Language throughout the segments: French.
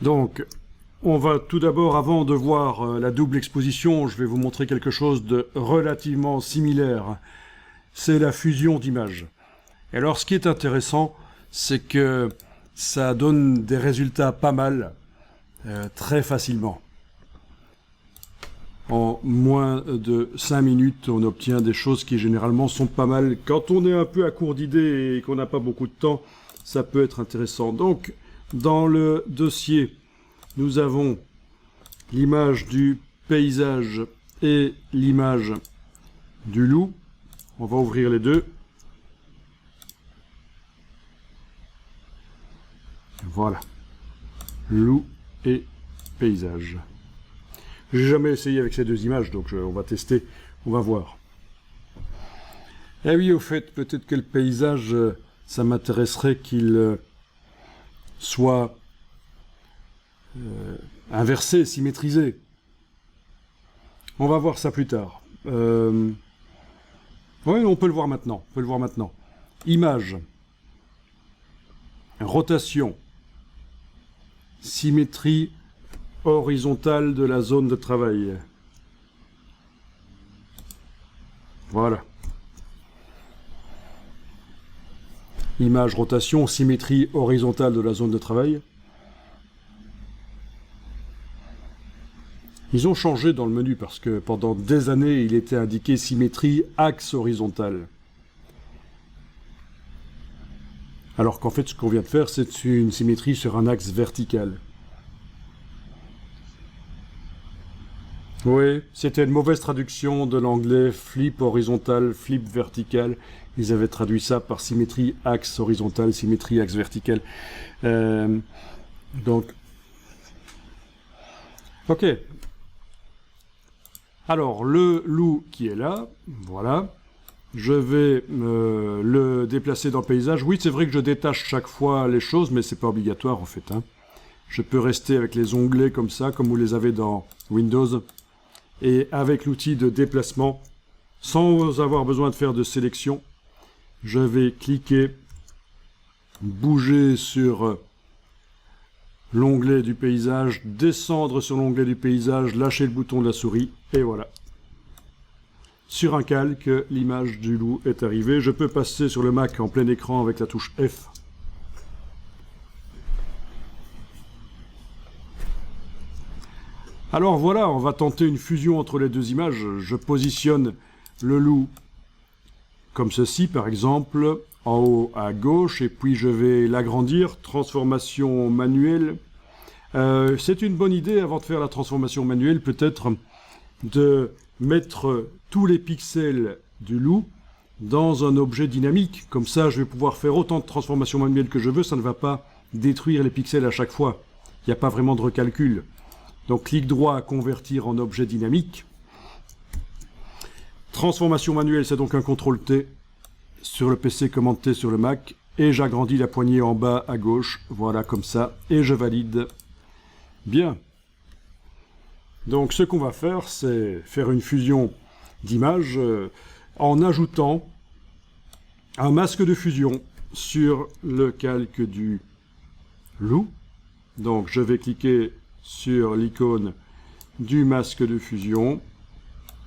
Donc, on va tout d'abord, avant de voir la double exposition, je vais vous montrer quelque chose de relativement similaire. C'est la fusion d'images. Et alors, ce qui est intéressant, c'est que ça donne des résultats pas mal, très facilement. En moins de 5 minutes, on obtient des choses qui généralement sont pas mal. Quand on est un peu à court d'idées et qu'on n'a pas beaucoup de temps, ça peut être intéressant. Donc, dans le dossier, nous avons l'image du paysage et l'image du loup. On va ouvrir les deux. Voilà. Loup et paysage. J'ai jamais essayé avec ces deux images, donc on va tester, on va voir. Eh oui, au fait, peut-être que le paysage, ça m'intéresserait qu'il soit inversé, symétrisé. On va voir ça plus tard. Oui, on peut le voir maintenant. On peut le voir maintenant. Image. Rotation. Symétrie horizontale de la zone de travail. Voilà. Image, rotation, symétrie horizontale de la zone de travail. Ils ont changé dans le menu parce que pendant des années, il était indiqué symétrie axe horizontal. Alors qu'en fait, ce qu'on vient de faire, c'est une symétrie sur un axe vertical. Oui, c'était une mauvaise traduction de l'anglais flip horizontal, flip vertical. Ils avaient traduit ça par symétrie axe horizontal, symétrie axe vertical. Donc, ok. Alors, le loup qui est là, voilà. Je vais le déplacer dans le paysage. Oui, c'est vrai que je détache chaque fois les choses, mais c'est pas obligatoire en fait. Hein. Je peux rester avec les onglets comme ça, comme vous les avez dans Windows. Et avec l'outil de déplacement, sans avoir besoin de faire de sélection, je vais cliquer, bouger sur l'onglet du paysage, descendre sur l'onglet du paysage, lâcher le bouton de la souris, et voilà. Sur un calque, l'image du loup est arrivée. Je peux passer sur le Mac en plein écran avec la touche F. Alors voilà, on va tenter une fusion entre les deux images. Je positionne le loup comme ceci, par exemple, en haut à gauche, et puis je vais l'agrandir, transformation manuelle. C'est une bonne idée, avant de faire la transformation manuelle, peut-être de mettre tous les pixels du loup dans un objet dynamique. Comme ça, je vais pouvoir faire autant de transformations manuelles que je veux, ça ne va pas détruire les pixels à chaque fois. Il n'y a pas vraiment de recalcul. Donc, clic droit à convertir en objet dynamique. Transformation manuelle, c'est donc un CTRL-T sur le PC, commande T sur le Mac. Et j'agrandis la poignée en bas à gauche, voilà comme ça, et je valide. Bien. Donc, ce qu'on va faire, c'est faire une fusion d'images en ajoutant un masque de fusion sur le calque du loup. Donc, je vais cliquer sur l'icône du masque de fusion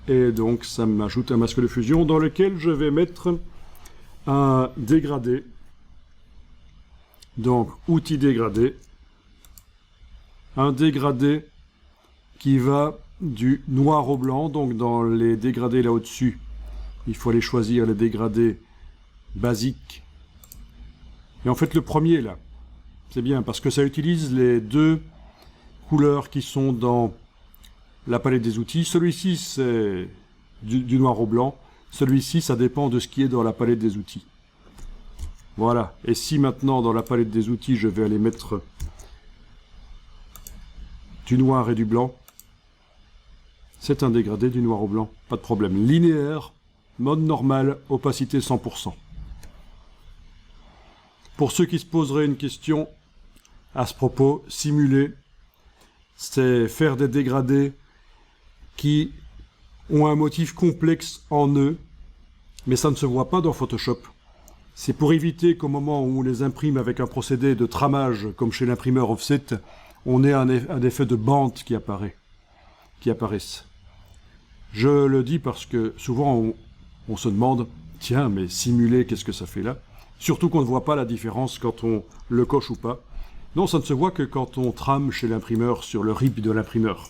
et donc ça m'ajoute un masque de fusion dans lequel je vais mettre un dégradé. Donc outil dégradé, un dégradé qui va du noir au blanc. Donc dans les dégradés là au-dessus, il faut aller choisir les dégradés basiques. Et en fait le premier là, c'est bien parce que ça utilise les deux couleurs qui sont dans la palette des outils. Celui-ci, c'est du noir au blanc. Celui-ci, ça dépend de ce qui est dans la palette des outils. Voilà. Et si maintenant, dans la palette des outils, je vais aller mettre du noir et du blanc, c'est un dégradé du noir au blanc. Pas de problème. Linéaire, mode normal, opacité 100%. Pour ceux qui se poseraient une question à ce propos, simuler, c'est faire des dégradés qui ont un motif complexe en eux, mais ça ne se voit pas dans Photoshop. C'est pour éviter qu'au moment où on les imprime avec un procédé de tramage, comme chez l'imprimeur offset, on ait un effet de bande qui apparaisse. Je le dis parce que souvent on se demande, tiens, mais simuler, qu'est-ce que ça fait là? Surtout qu'on ne voit pas la différence quand on le coche ou pas. Non, ça ne se voit que quand on trame chez l'imprimeur sur le RIB de l'imprimeur.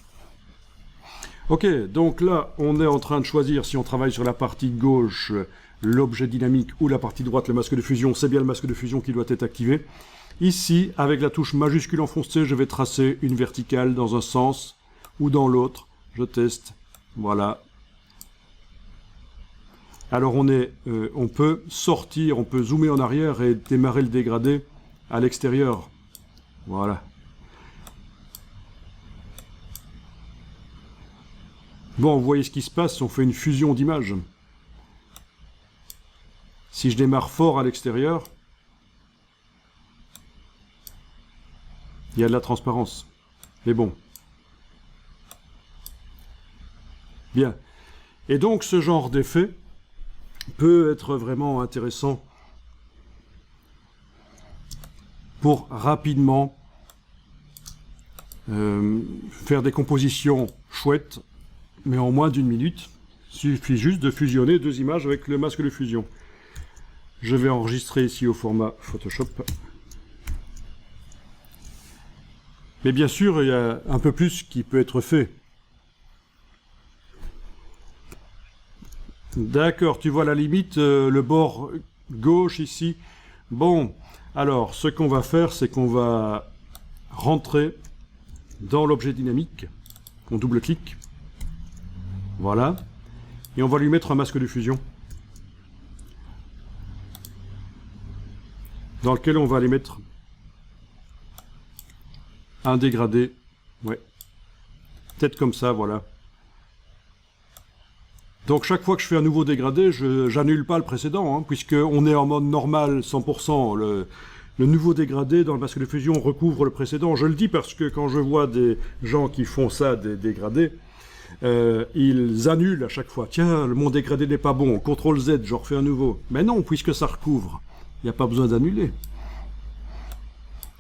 Ok, donc là, on est en train de choisir si on travaille sur la partie gauche, l'objet dynamique, ou la partie droite, le masque de fusion. C'est bien le masque de fusion qui doit être activé. Ici, avec la touche majuscule enfoncée, je vais tracer une verticale dans un sens ou dans l'autre. Je teste. Voilà. Alors on peut sortir, on peut zoomer en arrière et démarrer le dégradé à l'extérieur. Voilà. Bon, vous voyez ce qui se passe, on fait une fusion d'images. Si je démarre fort à l'extérieur, il y a de la transparence. Mais bon. Bien. Et donc ce genre d'effet peut être vraiment intéressant pour rapidement faire des compositions chouettes, mais en moins d'une minute. Il suffit juste de fusionner deux images avec le masque de fusion. Je vais enregistrer ici au format Photoshop. Mais bien sûr, il y a un peu plus qui peut être fait. D'accord, tu vois la limite, le bord gauche ici. Bon, alors, ce qu'on va faire, c'est qu'on va rentrer dans l'objet dynamique. On double-clique. Voilà. Et on va lui mettre un masque de fusion. Dans lequel on va aller mettre un dégradé. Ouais. Peut-être comme ça, voilà. Donc chaque fois que je fais un nouveau dégradé, j'annule pas le précédent, hein, puisqu'on est en mode normal 100%. Le nouveau dégradé dans le masque de fusion recouvre le précédent. Je le dis parce que quand je vois des gens qui font ça, des dégradés, ils annulent à chaque fois. Tiens, mon dégradé n'est pas bon, CTRL Z, je refais un nouveau. Mais non, puisque ça recouvre, il n'y a pas besoin d'annuler.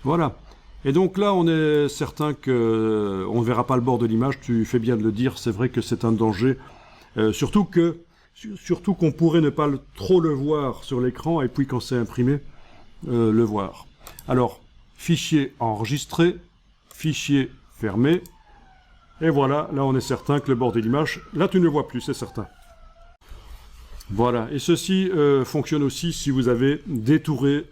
Voilà. Et donc là, on est certain que on ne verra pas le bord de l'image, tu fais bien de le dire, c'est vrai que c'est un danger. Surtout qu'on pourrait ne pas trop le voir sur l'écran, et puis quand c'est imprimé, le voir. Alors, fichier enregistré, fichier fermé, et voilà, là on est certain que le bord de l'image, là tu ne le vois plus, c'est certain. Voilà, et ceci fonctionne aussi si vous avez détouré,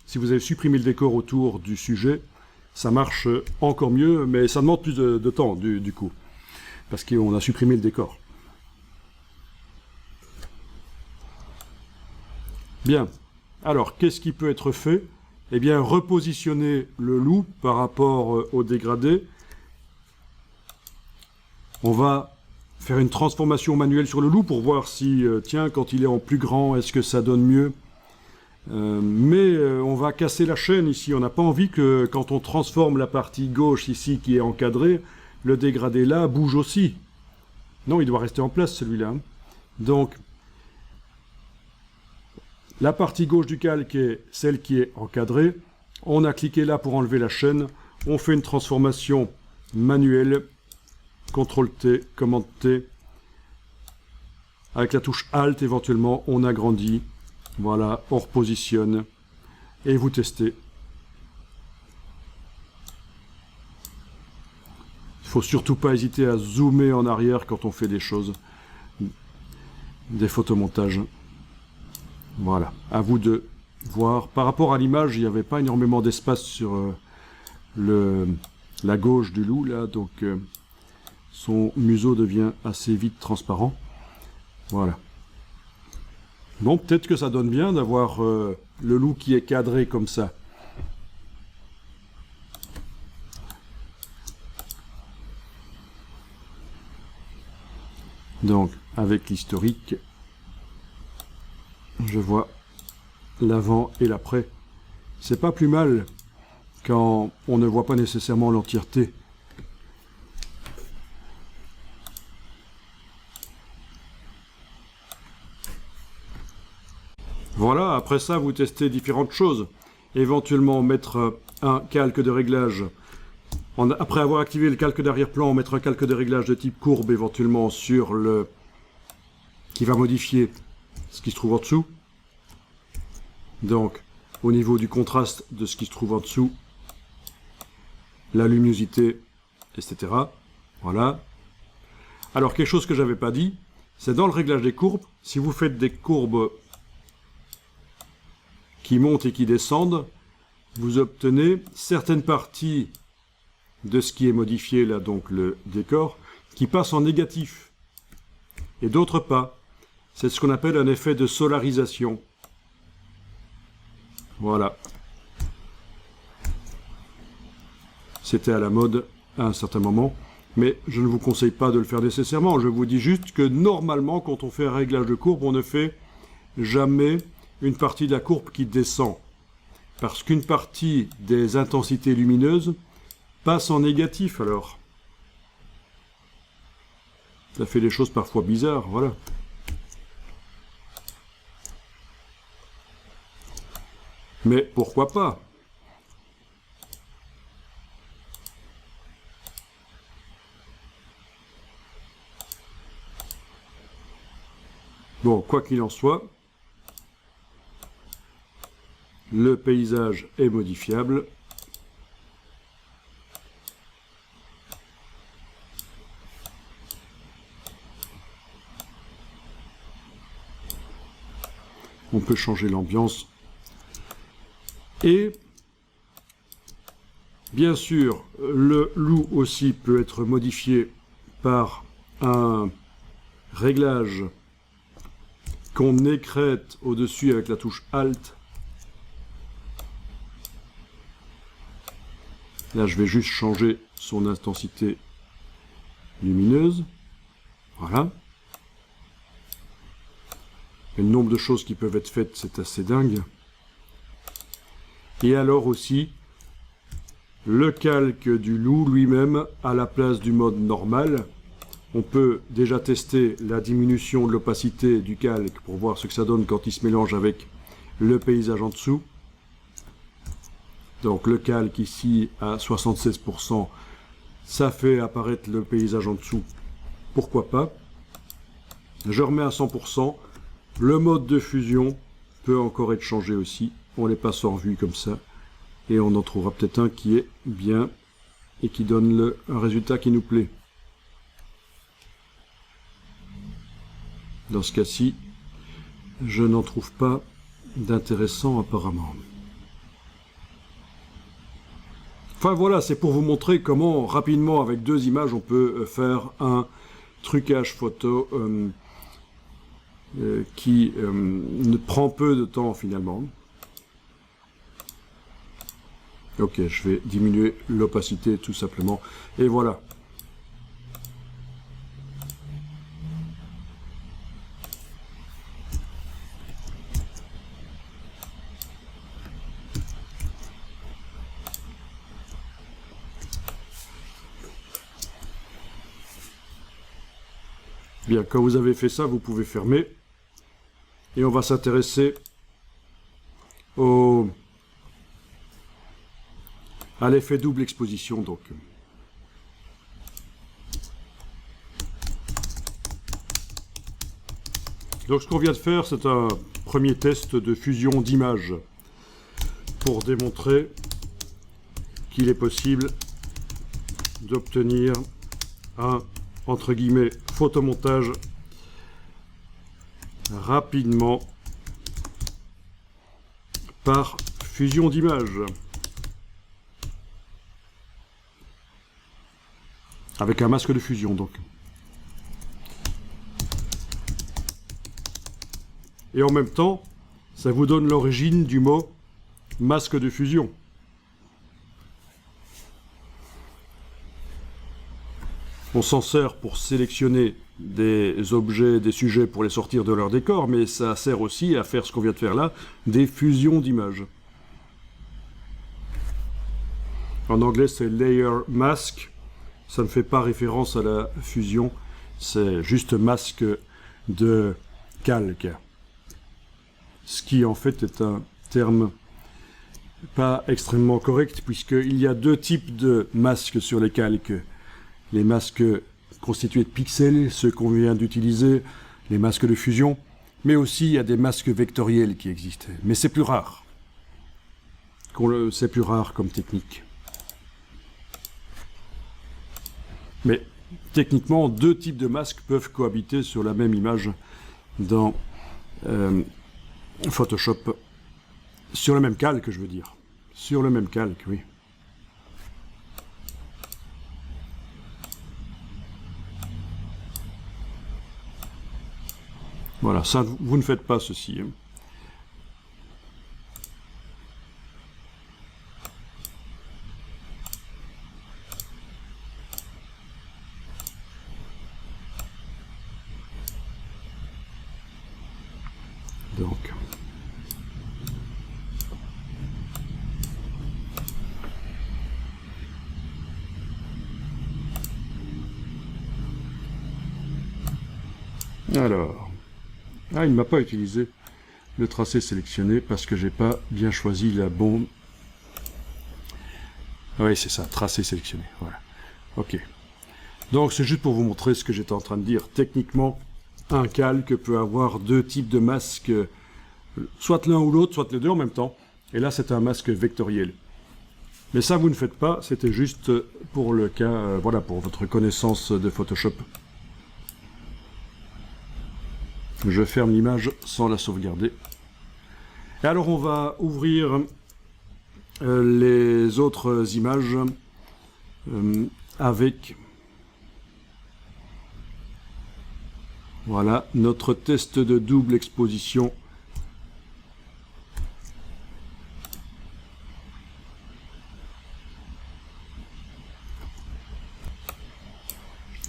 si vous avez supprimé le décor autour du sujet, ça marche encore mieux, mais ça demande plus de temps du coup, parce qu'on a supprimé le décor. Bien, alors qu'est-ce qui peut être fait? Eh bien, repositionner le loup par rapport au dégradé. On va faire une transformation manuelle sur le loup pour voir si, tiens, quand il est en plus grand, est-ce que ça donne mieux? Mais on va casser la chaîne ici. On n'a pas envie que quand on transforme la partie gauche ici qui est encadrée, le dégradé là bouge aussi. Non, il doit rester en place celui-là. Donc, la partie gauche du calque est celle qui est encadrée. On a cliqué là pour enlever la chaîne. On fait une transformation manuelle. CTRL-T, Commande-T. Avec la touche Alt, éventuellement, on agrandit. Voilà, on repositionne. Et vous testez. Il ne faut surtout pas hésiter à zoomer en arrière quand on fait des choses. Des photomontages. Voilà, à vous de voir. Par rapport à l'image, il n'y avait pas énormément d'espace sur la gauche du loup, là, donc son museau devient assez vite transparent. Voilà. Bon, peut-être que ça donne bien d'avoir le loup qui est cadré comme ça. Donc, avec l'historique, je vois l'avant et l'après. C'est pas plus mal quand on ne voit pas nécessairement l'entièreté. Voilà, après ça, vous testez différentes choses. Éventuellement mettre un calque de réglage Après avoir activé le calque d'arrière-plan, mettre un calque de réglage de type courbe éventuellement sur le... qui va modifier ce qui se trouve en dessous. Donc, au niveau du contraste de ce qui se trouve en dessous, la luminosité, etc. Voilà. Alors, quelque chose que je n'avais pas dit, c'est dans le réglage des courbes, si vous faites des courbes qui montent et qui descendent, vous obtenez certaines parties de ce qui est modifié, là, donc le décor, qui passe en négatif, et d'autres pas. C'est ce qu'on appelle un effet de solarisation. Voilà. C'était à la mode à un certain moment, mais je ne vous conseille pas de le faire nécessairement. Je vous dis juste que normalement, quand on fait un réglage de courbe, on ne fait jamais une partie de la courbe qui descend. Parce qu'une partie des intensités lumineuses passe en négatif alors. Ça fait des choses parfois bizarres, voilà. Mais pourquoi pas? Bon, quoi qu'il en soit, le paysage est modifiable. On peut changer l'ambiance. Et, bien sûr, le loup aussi peut être modifié par un réglage qu'on écrète au-dessus avec la touche Alt. Là, je vais juste changer son intensité lumineuse. Voilà. Et le nombre de choses qui peuvent être faites, c'est assez dingue. Et alors aussi, le calque du loup lui-même à la place du mode normal. On peut déjà tester la diminution de l'opacité du calque pour voir ce que ça donne quand il se mélange avec le paysage en dessous. Donc le calque ici à 76%, ça fait apparaître le paysage en dessous. Pourquoi pas? Je remets à 100%. Le mode de fusion peut encore être changé aussi. On les passe en revue comme ça. Et on en trouvera peut-être un qui est bien et qui donne un résultat qui nous plaît. Dans ce cas-ci, je n'en trouve pas d'intéressant apparemment. Enfin voilà, c'est pour vous montrer comment rapidement avec deux images on peut faire un trucage photo qui ne prend peu de temps finalement. Ok, je vais diminuer l'opacité tout simplement. Et voilà. Bien, quand vous avez fait ça, vous pouvez fermer. Et on va s'intéresser à l'effet double exposition. Donc, ce qu'on vient de faire, c'est un premier test de fusion d'images pour démontrer qu'il est possible d'obtenir un, entre guillemets, photomontage rapidement par fusion d'images. Avec un masque de fusion, donc. Et en même temps, ça vous donne l'origine du mot masque de fusion. On s'en sert pour sélectionner des objets, des sujets pour les sortir de leur décor, mais ça sert aussi à faire ce qu'on vient de faire là, des fusions d'images. En anglais, c'est layer mask. Ça ne fait pas référence à la fusion, c'est juste masque de calque. Ce qui en fait est un terme pas extrêmement correcte, puisqu'il y a deux types de masques sur les calques. Les masques constitués de pixels, ceux qu'on vient d'utiliser, les masques de fusion, mais aussi il y a des masques vectoriels qui existent. Mais c'est plus rare. C'est plus rare comme technique. Mais techniquement, deux types de masques peuvent cohabiter sur la même image dans Photoshop. Sur le même calque, je veux dire. Sur le même calque, oui. Voilà, ça, vous ne faites pas ceci. Hein. Donc. Alors. Ah, il ne m'a pas utilisé le tracé sélectionné parce que j'ai pas bien choisi la bonne. Oui, c'est ça, tracé sélectionné. Voilà. Ok. Donc, c'est juste pour vous montrer ce que j'étais en train de dire. Techniquement, un calque peut avoir deux types de masques, soit l'un ou l'autre, soit les deux en même temps. Et là, c'est un masque vectoriel. Mais ça, vous ne faites pas. C'était juste pour le cas, voilà, pour votre connaissance de Photoshop. Je ferme l'image sans la sauvegarder. Et alors, on va ouvrir les autres images avec... Voilà, notre test de double exposition.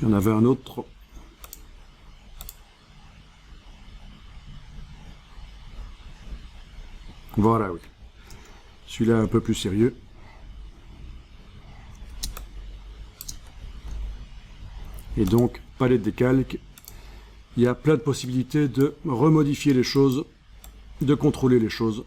Il y en avait un autre. Voilà, oui. Celui-là un peu plus sérieux. Et donc, palette des calques. Il y a plein de possibilités de remodifier les choses, de contrôler les choses.